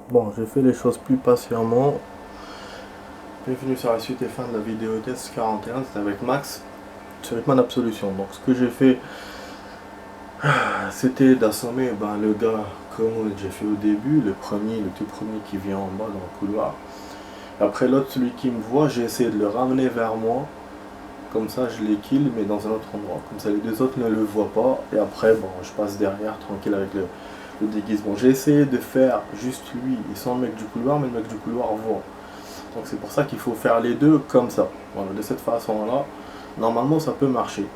Bon, j'ai fait les choses plus patiemment. Bienvenue sur la suite et fin de la vidéo test 41, c'était avec Max sur Hitman Absolution. Donc ce que j'ai fait, c'était d'assommer le gars comme j'ai fait au début, le tout premier qui vient en bas dans le couloir. Après l'autre, celui qui me voit, j'ai essayé de le ramener vers moi. Comme ça je les kill mais dans un autre endroit. Comme ça les deux autres ne le voient pas. Et après bon je passe derrière tranquille avec le déguisement. J'ai essayé de faire juste lui et sans le mec du couloir, mais le mec du couloir voit. Donc c'est pour ça qu'il faut faire les deux comme ça. Voilà, de cette façon-là, normalement ça peut marcher.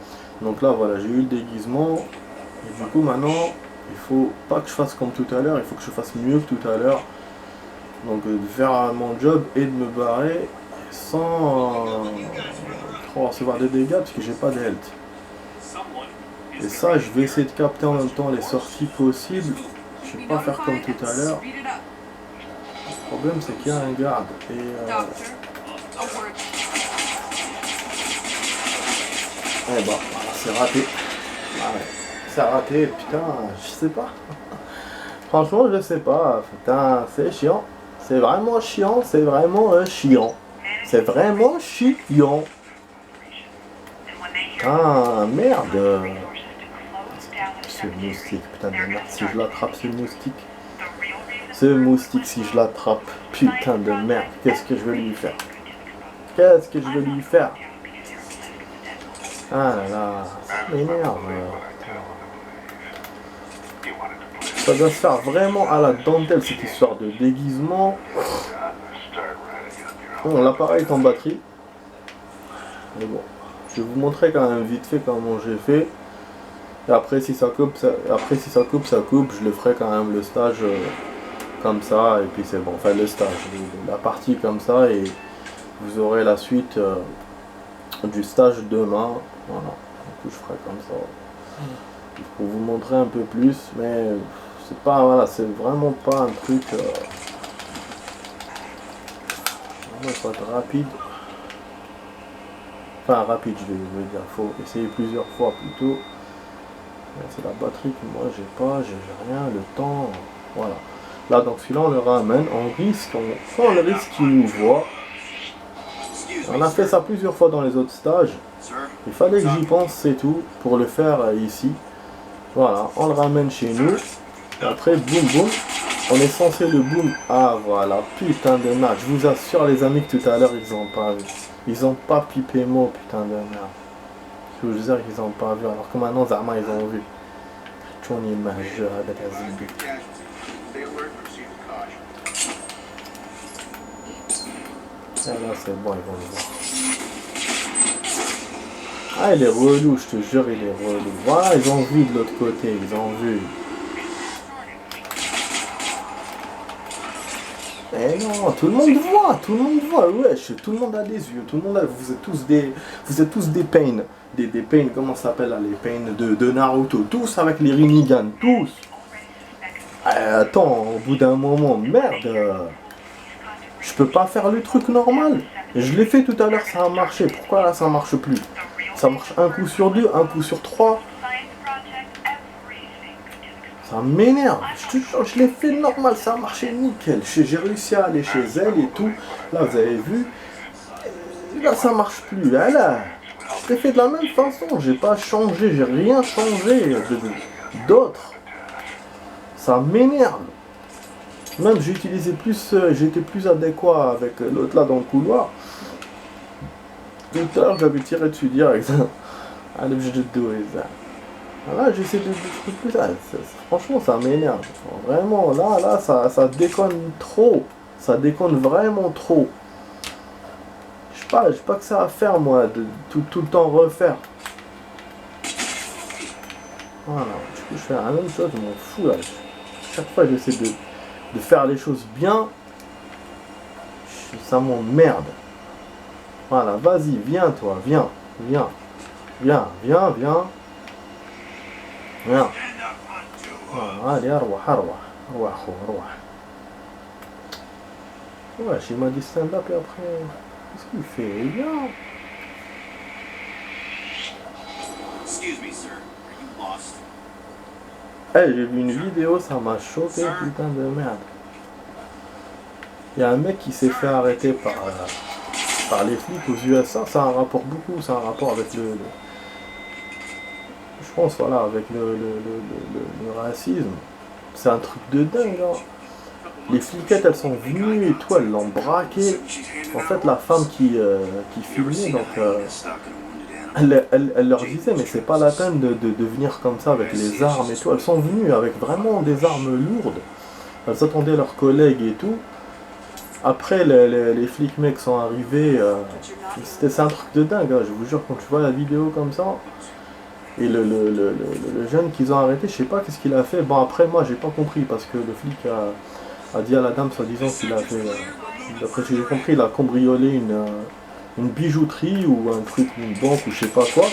Donc là voilà, j'ai eu le déguisement. Et du coup maintenant, il faut pas que je fasse comme tout à l'heure, il faut que je fasse mieux que tout à l'heure. Donc de faire mon job et de me barrer sans trop recevoir des dégâts parce que j'ai pas de health. Et ça, je vais essayer de capter en même temps les sorties possibles. Je vais pas faire comme tout à l'heure. Le problème c'est qu'il y a un garde. Et eh bah, voilà, c'est raté. Ouais, c'est raté, putain, je sais pas. Franchement, je sais pas. Putain, c'est chiant. C'est vraiment chiant, c'est vraiment chiant. C'est vraiment chiant. Ah, merde. Ce moustique, putain de merde. Si je l'attrape, ce moustique. Ce moustique, si je l'attrape, putain de merde. Qu'est-ce que je vais lui faire? Qu'est-ce que je vais lui faire? Ah là là, ça m'énerve. Ça doit se faire vraiment à la dentelle cette histoire de déguisement. Bon, l'appareil est en batterie. Mais bon, je vais vous montrer quand même vite fait comment j'ai fait. Et après si ça coupe, ça coupe. Je le ferai quand même le stage comme ça. Et puis c'est bon, enfin le stage, la partie comme ça. Et vous aurez la suite du stage demain. Voilà, donc je ferai comme ça. Pour vous montrer un peu plus, mais c'est pas, voilà, c'est vraiment pas un truc vraiment pas être rapide. Enfin rapide, je veux dire, faut essayer plusieurs fois plutôt. C'est la batterie que moi j'ai rien, le temps, voilà. Là donc celui-là on le ramène, on risque, on le risque qu'il nous voit. On a fait ça plusieurs fois dans les autres stages. Il fallait que j'y pense, c'est tout, pour le faire ici. Voilà, on le ramène chez nous. Et après, boum boum, on est censé le boom. Ah voilà, putain de merde. Je vous assure les amis que tout à l'heure ils ont pas vu. Ils ont pas pipé mot, putain de merde. Je vous jure qu'ils ont pas vu. Alors que maintenant, Zama ils ont vu. Johnny majeur avec la zibi. Ah là c'est bon, ils vont le voir. Ah il est relou, je te jure il est relou. Voilà, ils ont vu de l'autre côté, ils ont vu. Eh non, tout le monde voit, wesh, tout le monde a des yeux, tout le monde a, vous êtes tous des pains, des pains, comment ça s'appelle là, les pains de Naruto, tous avec les Rinnegan, tous. Attends, au bout d'un moment, merde, je peux pas faire le truc normal. Je l'ai fait tout à l'heure, ça a marché, pourquoi là ça marche plus? Ça marche un coup sur deux, un coup sur trois. Ça m'énerve, je l'ai fait normal, ça a marché nickel. J'ai réussi à aller chez elle et tout. Là, vous avez vu. Là, ça marche plus. Là, je l'ai fait de la même façon. J'ai pas changé, j'ai rien changé d'autre. Ça m'énerve. Même j'ai utilisé plus, j'étais plus adéquat avec l'autre là dans le couloir. Tout à l'heure, j'avais tiré dessus direct. Allez, je te dois ça. Là, j'essaie de trucs plus ça. Franchement, ça m'énerve. Vraiment, là, ça déconne trop. Ça déconne vraiment trop. Je sais pas que ça à faire, moi, de tout le temps refaire. Voilà, du coup, je fais la même chose, je m'en fous, là. Chaque fois, j'essaie de faire les choses bien. Ça m'emmerde. Voilà, vas-y, viens, toi, viens. Viens. Viens. Allez, أروح أخو. Ouais, il m'a dit stand-up et après, qu'est-ce qu'il fait? Viens. Hey, j'ai vu une vidéo, ça m'a choqué, putain de merde. Il y a un mec qui s'est fait arrêter par les flics aux USA, ça a un rapport beaucoup, ça a un rapport avec je pense, voilà, avec le racisme. C'est un truc de dingue, hein. Les fliquettes, elles sont venues et tout, elles l'ont braqué. En fait, la femme qui filmait, donc, elle leur disait, mais c'est pas la peine de venir comme ça avec les armes et tout. Elles sont venues avec vraiment des armes lourdes. Elles attendaient leurs collègues et tout. Après, les flics mecs sont arrivés. C'est un truc de dingue, hein. Je vous jure, quand tu vois la vidéo comme ça. Et le jeune qu'ils ont arrêté, je sais pas qu'est-ce qu'il a fait. Bon, après, moi, j'ai pas compris parce que le flic a dit à la dame, soi-disant, qu'il a fait. D'après ce que j'ai compris, il a cambriolé une bijouterie ou un truc, une banque ou je sais pas quoi.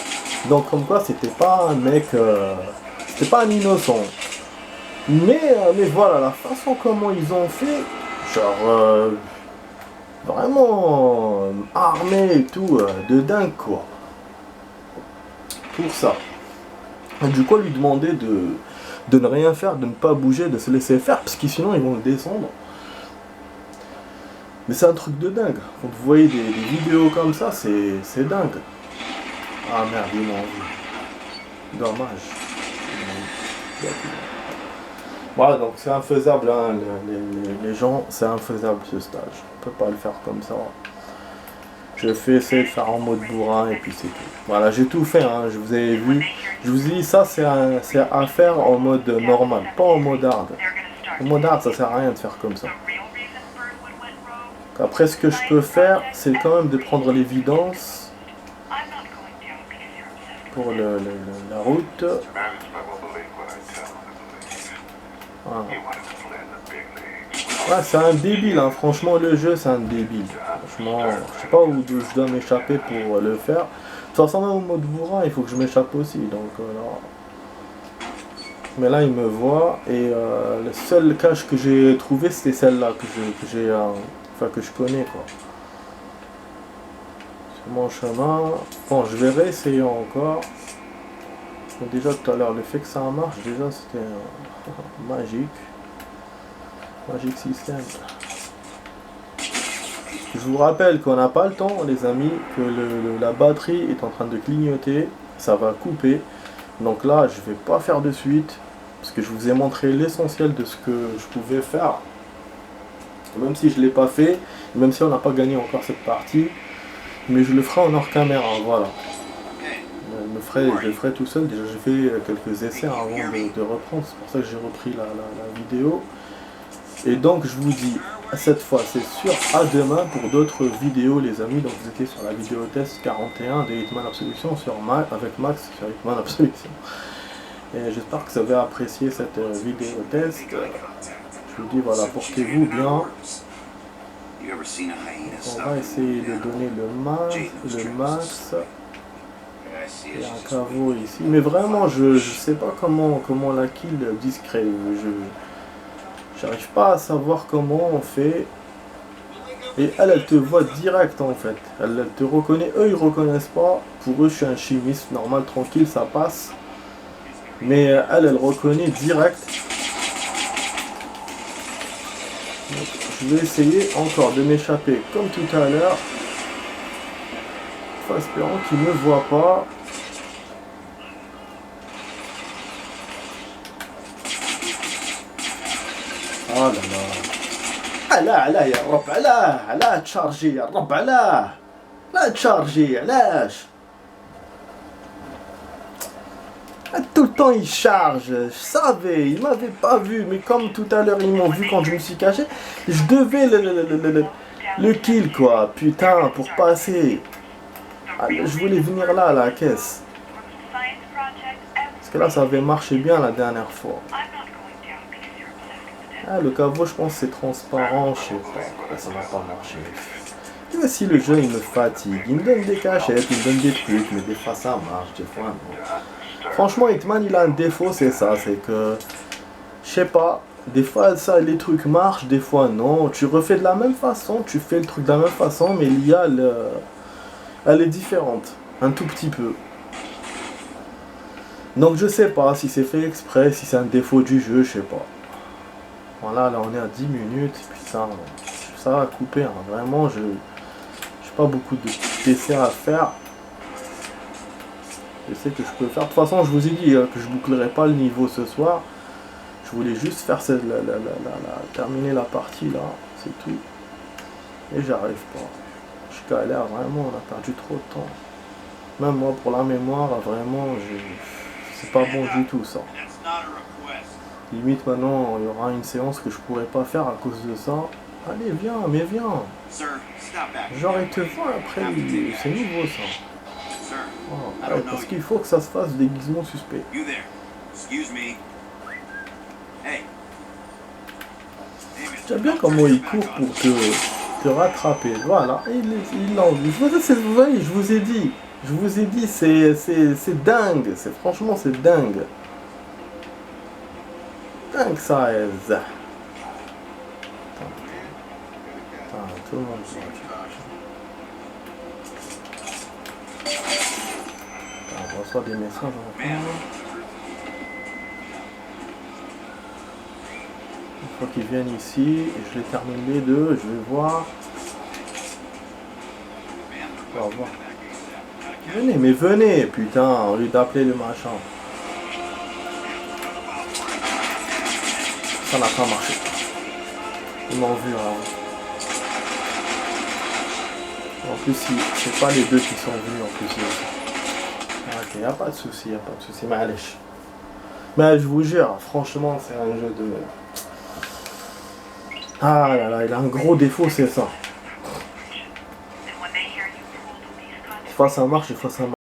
Donc, comme quoi, c'était pas un mec. C'était pas un innocent. Mais voilà, la façon comment ils ont fait, genre. Vraiment armé et tout, de dingue, quoi. Pour ça. Et du coup, lui demander de ne rien faire, de ne pas bouger, de se laisser faire, parce que sinon ils vont le descendre. Mais c'est un truc de dingue. Quand vous voyez des vidéos comme ça, c'est dingue. Ah merde, ils m'ont vu. Dommage. Voilà, donc c'est infaisable, hein, les gens, c'est infaisable ce stage. On peut pas le faire comme ça. Je fais essayer de faire en mode bourrin et puis c'est tout. Voilà, j'ai tout fait, hein, je vous avais vu. Je vous ai dit, ça c'est à faire en mode normal, pas en mode hard. En mode hard, ça sert à rien de faire comme ça. Après, ce que je peux faire, c'est quand même de prendre l'évidence pour la route. Voilà. Ouais, c'est un débile, hein. Franchement, le jeu, c'est un débile. Franchement, je sais pas où je dois m'échapper pour le faire. De toute façon, même au mode bourrin, il faut que je m'échappe aussi. Donc, là. Mais là, il me voit. Et le seul cache que j'ai trouvé, c'était celle-là que je connais, quoi. C'est mon chemin. Bon, je vais réessayer encore. Mais déjà, tout à l'heure, le fait que ça marche, déjà, c'était magique. Magic System. Je vous rappelle qu'on n'a pas le temps, les amis, que la batterie est en train de clignoter, ça va couper. Donc là, je vais pas faire de suite, parce que je vous ai montré l'essentiel de ce que je pouvais faire. Même si je ne l'ai pas fait, même si on n'a pas gagné encore cette partie, mais je le ferai en hors caméra, voilà. Je le ferai tout seul, déjà j'ai fait quelques essais avant de reprendre, c'est pour ça que j'ai repris la vidéo. Et donc je vous dis, cette fois c'est sûr, à demain pour d'autres vidéos les amis. Donc vous étiez sur la vidéo test 41 de Hitman Absolution avec Max sur Hitman Absolution. Et j'espère que vous avez apprécié cette vidéo test. Je vous dis voilà, portez-vous bien. On va essayer de donner le max. Il y a un caveau ici. Mais vraiment je sais pas comment la kill discret. J'arrive pas à savoir comment on fait. Et elle te voit direct en fait. Elle te reconnaît. Eux, ils reconnaissent pas. Pour eux, je suis un chimiste normal, tranquille, ça passe. Mais elle reconnaît direct. Donc, je vais essayer encore de m'échapper comme tout à l'heure. En espérant qu'il ne me voit pas. Oh là là. علاه يا الرب علاه تشارجي يا الرب علاه لا تشارجي علاش tout le temps il charge, je savais, il m'avait pas vu, mais comme tout à l'heure ils m'ont vu quand je me suis caché, je devais le kill quoi, putain, pour passer. Ah, je voulais venir là à la caisse. Parce que là ça avait marché bien la dernière fois. Ah, le caveau, je pense c'est transparent, je sais pas, ça va pas marcher. Et aussi le jeu il me fatigue, il me donne des cachettes, il me donne des trucs, mais des fois ça marche, des fois non. Franchement Hitman il a un défaut, c'est ça, c'est que, je sais pas, des fois ça les trucs marchent, des fois non. Tu refais de la même façon, tu fais le truc de la même façon, mais l'IA elle est différente, un tout petit peu. Donc je sais pas si c'est fait exprès, si c'est un défaut du jeu, je sais pas. Voilà, là on est à 10 minutes, putain, ça va couper. Hein. Vraiment, je n'ai pas beaucoup de desserts à faire. Je sais que je peux faire. De toute façon, je vous ai dit que je bouclerai pas le niveau ce soir. Je voulais juste faire terminer la partie là, c'est tout. Et j'arrive pas. Je galère vraiment, on a perdu trop de temps. Même moi, pour la mémoire, vraiment, c'est pas bon du tout ça. Limite maintenant, il y aura une séance que je pourrais pas faire à cause de ça. Allez, viens, mais viens. Genre, il te voit après, c'est nouveau ça. Oh, ouais, parce qu'il faut que ça se fasse déguisement suspect. J'aime bien comment il court pour te rattraper. Voilà, il l'a vu. Vous voyez, je vous ai dit, c'est dingue. Franchement, c'est dingue. Dingue ça est. Attends, tout le monde voit. On reçoit des messages encore. Il faut qu'ils viennent ici, et je les termine les deux, je vais voir. On va voir. Venez, mais venez, putain, au lieu d'appeler le machin. Ça n'a pas marché. Ils m'ont vu, hein. En plus, c'est pas les deux qui sont venus, en plus. Ok, y'a pas de souci, mais allez. Mais je vous jure, franchement, c'est un jeu de... Ah là là, il a un gros défaut, c'est ça. Des fois ça marche, des fois ça marche.